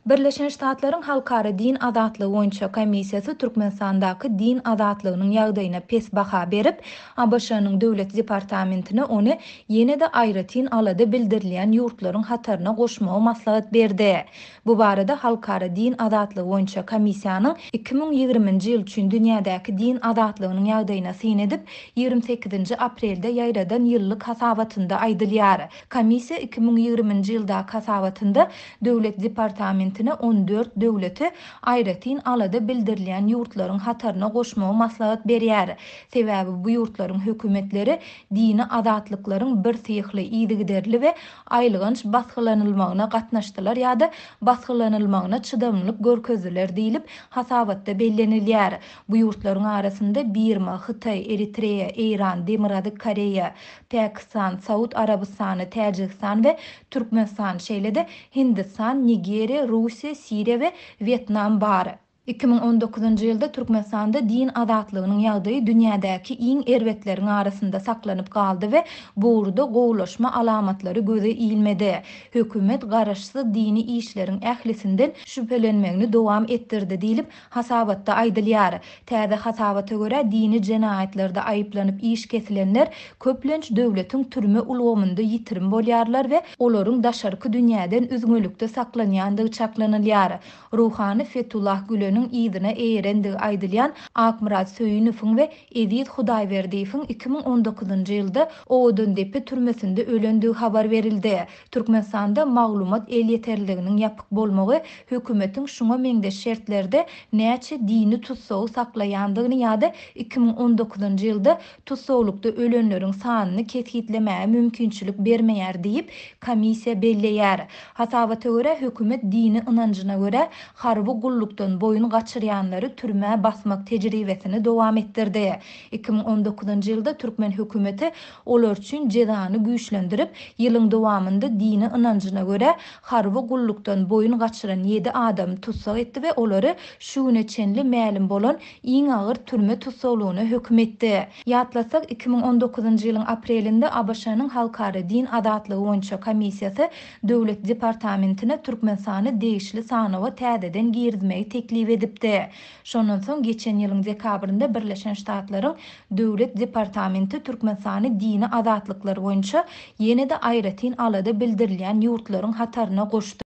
Birleşen Ştatlaryň Halkara Din Azatlygy boýunça komissiyasy Türkmenistandaky din azatlygynyň ýagdaýyna pes baha berip, ABŞ-nyň döwlet departamentine ony ýene-de aýratyn alady bildirilýän ýurtlaryň hataryna goşmagy maslahat berdi. Bu barada Halkara Din Azatlygy boýunça komissiýanyň 2020-nji ýyl üçin dünýädäki din azatlygynyň ýagdaýyna syn edip 28 aprelde ýaýradan ýyllyk hasabatynda aýdylýar. Komissiýa 2020-nji ýylda hasabatynda döwlet departamentine 14 döwleti aýratyn alady bildirilýän ýurtlaryň hataryna goşmagy maslahat berýär. Sebäbi bu ýurtlaryň hökümetleri dini azatlyklaryň bir syhly ýygyderli we aýlygynç basgylanylymagyna gatnaşdylar ýa-da basgylanylymagyna çydamlyk görkezdiler diýilip hasabatda bellenilýär. Bu ýurtlaryň arasynda Birma, Hytaý, Eritreýa, Eýran, Demirady Koreýa, Pakistan, Saud Arabystany, Täjikistan we Türkmenistan şeýle-de Hindistan, Nigeriýa, Russiýa, Siriýa we Vietnam bar. 2019-njy ýylda Türkmenistanda din azatlygynyň ýagdaýy dünýädäki iň erwetleriň arasynda saklanyp galdy we buğruda gowlaşma alamatlary göze iýilmedi. Hökümet garaşsy dini işleriň ählisinden şüphelenmegini dowam etdirdi diýilip hasabatda aýdylýar. Täze hasabata görä dini jenaýatlerde aýyplanyp iş kesilenler köplenç döwletiň türme ulgamynda ýitirim bolýarlar we olaryň daşarky dünýäden üzgünlükde saklanýandygy çaklanylýar. Ruhany Fethullah Gülen'in ýygyna eýerendigi aýdylýan Akmurat Söýünowyň we Edit Hudaýberdiýewiň 2019-njy ýylda Oğudun Depe türmesinde ölendigi habar berildi. Türkmenistanda maglumat el ýeterliginiň ýapyk bolmagy hökümetiň şuňa meňdeş şertlerde näçe dini tutsagy saklaýandygyny ýa-da 2019-njy ýylda tutsawlykda ölenleriň sanyny ketgitlemäge mümkinçilik bermeýär diýip komissiýa belleýär. Hasabata görä hökümet dini ynanjyna görä harby gullukdan boyun gaçyrýanlary türme basmak tejribesini dowam etdirdi. 2019-njy ýylda Türkmen hökümeti olar üçin jezany güýçlendirip, ýylyň dowamynda dini ynanjyna görä harby gullukdan boyun gaçyran 7 adam tutsak etdi we olary şu güne çenli mälim bolan iň agyr türme tutsawlygyna hökm etdi. Ýatlasak 2019-njy ýylyň aprelinde ABŞ-nyň Halkara Din Azatlygy boýunça komissiýasy döwlet departamentine Türkmenistany degişli sanawa täzeden girizmegi teklip edipdi. Şondan soň geçen ýylyň dekabrynda Birleşen Ştatlaryň döwlet departamenti Türkmenistany dini azatlykları boýunça ýene-de aýratyn alady bildirilýän ýurtlaryň hataryna goşdy.